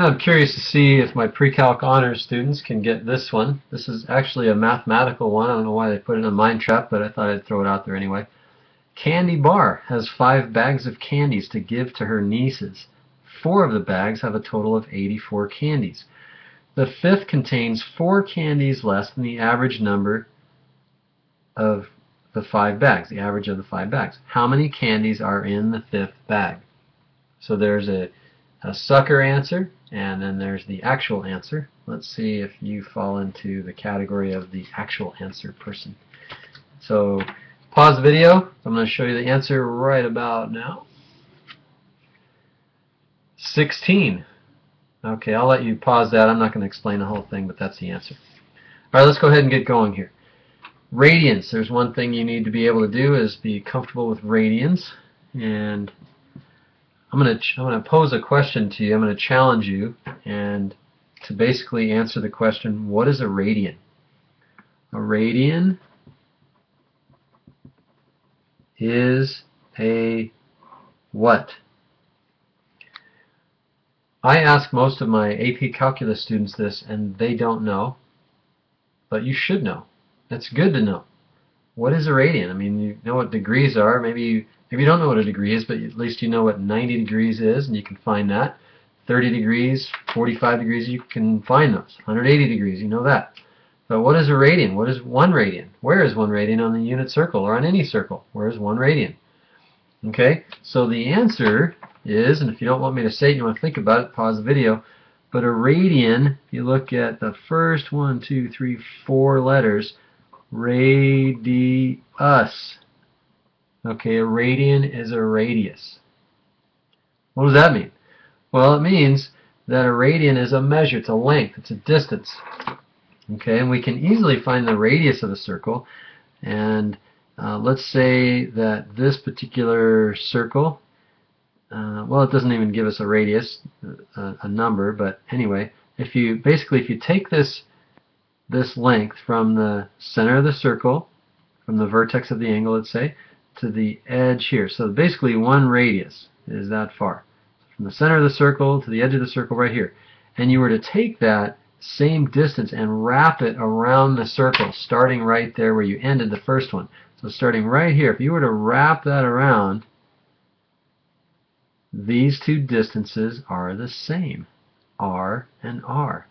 I'm curious to see if my pre-calc honors students can get this one. This is actually a mathematical one. I don't know why they put it in a mind trap, but I thought I'd throw it out there anyway. Candy Bar has 5 bags of candies to give to her nieces. 4 of the bags have a total of 84 candies. The fifth contains 4 candies less than the average number of the 5 bags, the average of the 5 bags. How many candies are in the 5th bag? So there's a sucker answer, and then there's the actual answer. Let's see if you fall into the category of the actual answer person. So pause the video. I'm going to show you the answer right about now. 16. Okay, I'll let you pause that. I'm not going to explain the whole thing, but that's the answer. All right, let's go ahead and get going here. Radians. There's one thing you need to be able to do is be comfortable with radians. And I'm going to pose a question to you. I'm going to challenge you and to basically answer the question, what is a radian? A radian is a what? I ask most of my AP Calculus students this, and they don't know, but you should know. It's good to know. What is a radian? I mean, you know what degrees are. Maybe you don't know what a degree is, but at least you know what 90 degrees is, and you can find that. 30 degrees, 45 degrees, you can find those. 180 degrees, you know that. But what is a radian? What is 1 radian? Where is 1 radian on the unit circle or on any circle? Where is 1 radian? Okay, so the answer is, and if you don't want me to say it, you want to think about it, pause the video. But a radian, if you look at the first 1, 2, 3, 4 letters, radius. Okay, a radian is a radius. What does that mean? Well, it means that a radian is a measure, it's a length, it's a distance. Okay, and we can easily find the radius of a circle. And let's say that this particular circle, well, it doesn't even give us a radius, a number, but anyway, if you take this length from the center of the circle, from the vertex of the angle, let's say, to the edge here. So basically 1 radius is that far. From the center of the circle to the edge of the circle right here. And you were to take that same distance and wrap it around the circle, starting right there where you ended the first one. So starting right here, if you were to wrap that around, these two distances are the same, r and r.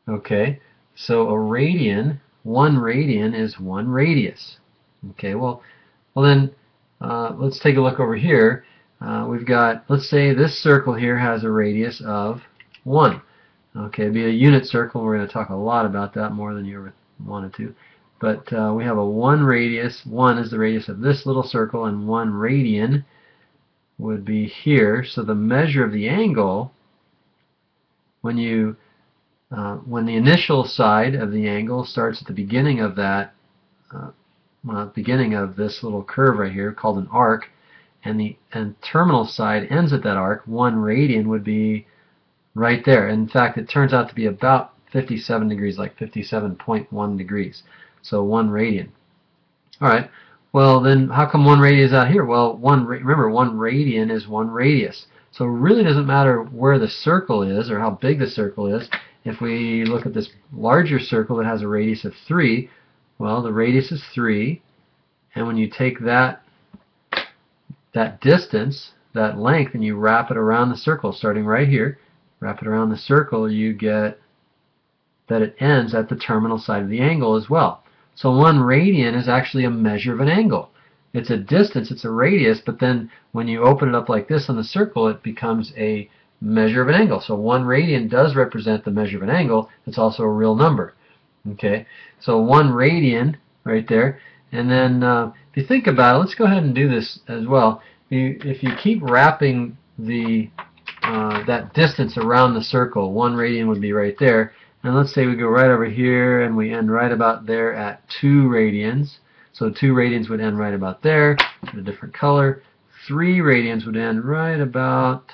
Okay, so a radian, 1 radian is 1 radius. Okay, well then let's take a look over here. We've got, let's say this circle here has a radius of 1. Okay, it'd be a unit circle. We're going to talk a lot about that, more than you ever wanted to. But we have a 1 radius. 1 is the radius of this little circle, and 1 radian would be here. So the measure of the angle, when the initial side of the angle starts at the beginning of that, beginning of this little curve right here called an arc, and the terminal side ends at that arc, 1 radian would be right there. In fact, it turns out to be about 57 degrees, like 57.1 degrees. So 1 radian. All right. Well, then how come 1 radian is out here? Well, remember, 1 radian is 1 radius. So it really doesn't matter where the circle is or how big the circle is. If we look at this larger circle that has a radius of 3, well, the radius is 3. And when you take that distance, that length, and you wrap it around the circle, starting right here, wrap it around the circle, you get that it ends at the terminal side of the angle as well. So 1 radian is actually a measure of an angle. It's a distance, it's a radius, but then when you open it up like this on the circle, it becomes a measure of an angle. So 1 radian does represent the measure of an angle. It's also a real number. Okay, so 1 radian right there. And then if you think about it, let's go ahead and do this as well. If you keep wrapping that distance around the circle, 1 radian would be right there. And let's say we go right over here and we end right about there at 2 radians. So 2 radians would end right about there, in a different color. 3 radians would end right about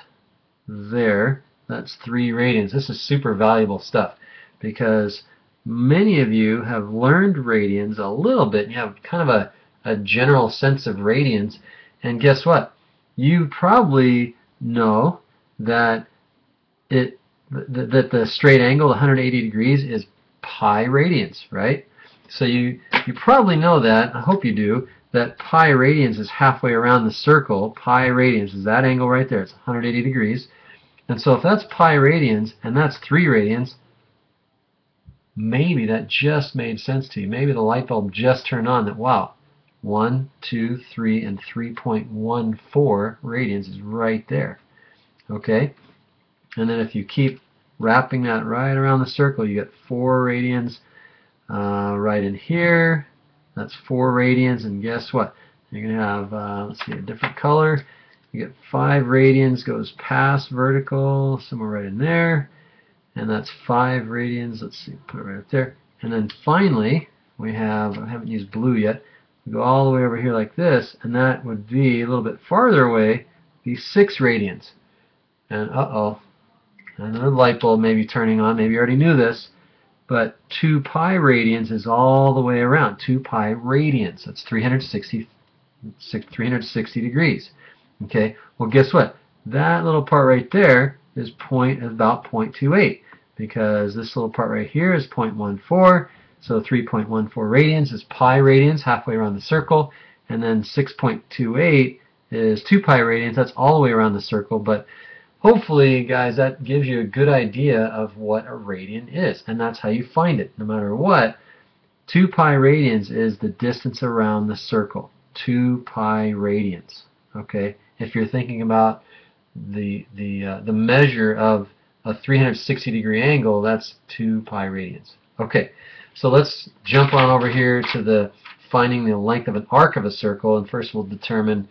there. That's 3 radians. This is super valuable stuff because many of you have learned radians a little bit. You have kind of a general sense of radians. And guess what? You probably know that that the straight angle, the 180 degrees, is pi radians, right? So you probably know that, I hope you do, that pi radians is halfway around the circle. Pi radians is that angle right there. It's 180 degrees. And so if that's pi radians and that's 3 radians, maybe that just made sense to you. Maybe the light bulb just turned on that, wow, 1, 2, 3, and 3.14 radians is right there. Okay? And then if you keep wrapping that right around the circle, you get 4 radians right in here. That's 4 radians, and guess what? You're going to have, let's see, a different color. You get 5 radians, goes past vertical, somewhere right in there. And that's 5 radians. Let's see, put it right up there. And then finally, we have, I haven't used blue yet, we go all the way over here like this, and that would be a little bit farther away, be 6 radians. And uh-oh, another light bulb may be turning on. Maybe you already knew this, but 2 pi radians is all the way around. 2 pi radians. That's 360 degrees. Okay, well guess what? That little part right there is about 0.28, because this little part right here is 0.14, so 3.14 radians is pi radians, halfway around the circle, and then 6.28 is 2 pi radians, that's all the way around the circle. But hopefully, guys, that gives you a good idea of what a radian is, and that's how you find it. No matter what, 2 pi radians is the distance around the circle. 2 pi radians. Okay, if you're thinking about the measure of a 360 degree angle, that's 2 pi radians. Okay, so let's jump on over here to the finding the length of an arc of a circle, and first we'll define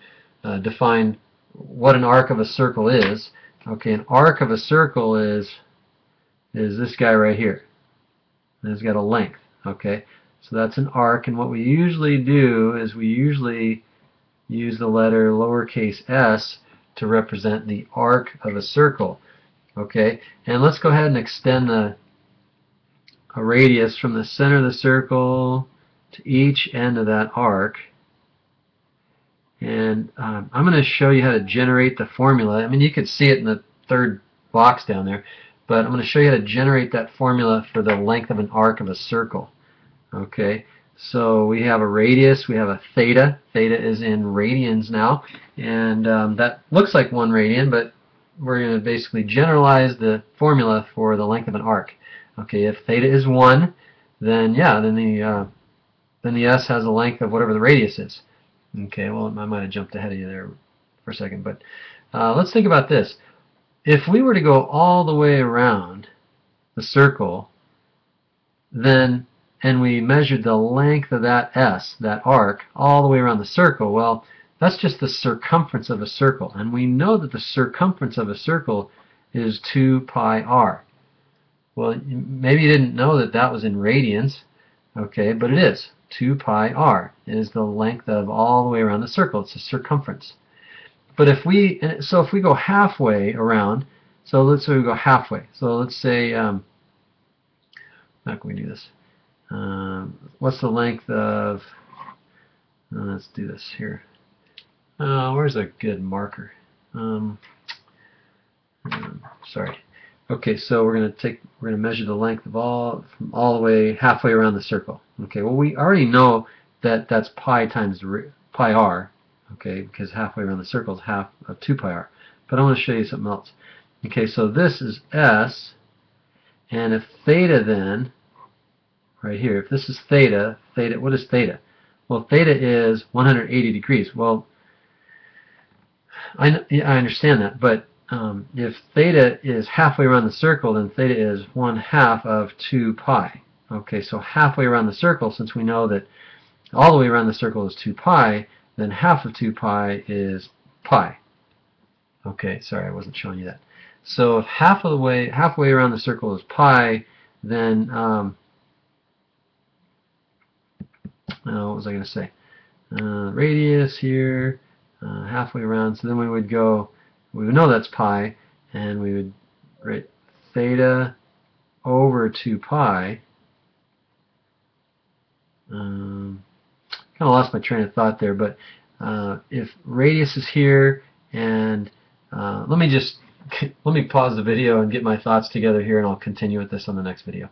what an arc of a circle is. Okay, an arc of a circle is this guy right here. And it's got a length. Okay, so that's an arc, and what we usually do is we usually use the letter lowercase s to represent the arc of a circle. Okay, and let's go ahead and extend a radius from the center of the circle to each end of that arc. And I'm going to show you how to generate the formula. I mean, you could see it in the third box down there, but I'm going to show you how to generate that formula for the length of an arc of a circle. Okay, so we have a radius, we have a theta. Theta is in radians now, and that looks like 1 radian, but we're going to basically generalize the formula for the length of an arc. Okay, if theta is 1, then yeah, then the s has a length of whatever the radius is. Okay, well, I might have jumped ahead of you there for a second, but let's think about this. If we were to go all the way around the circle, then and we measured the length of that s, that arc, all the way around the circle, well, that's just the circumference of a circle. And we know that the circumference of a circle is 2 pi r. Well, maybe you didn't know that that was in radians, okay, but it is. 2 pi r is the length of all the way around the circle. It's the circumference. But if we go halfway around, so let's say we go halfway. So let's say, how can we do this? What's the length of, let's do this here. Where's a good marker? Sorry. Okay, so we're going to measure the length of from all the way halfway around the circle. Okay, well, we already know that that's pi times pi r, okay, because halfway around the circle is half of 2 pi r. But I want to show you something else. Okay, so this is s, and if theta then, right here, if this is theta, what is theta? Well, theta is 180 degrees. Well, I understand that, but if theta is halfway around the circle, then theta is 1/2 of 2 pi. Okay, so halfway around the circle, since we know that all the way around the circle is 2 pi, then half of 2 pi is pi. Okay, sorry, I wasn't showing you that. So if halfway around the circle is pi, then what was I going to say? Radius here, halfway around. So then we would know that's pi, and we would write theta over 2 pi. Kind of lost my train of thought there, but if radius is here, and let me just let me pause the video and get my thoughts together here, and I'll continue with this on the next video.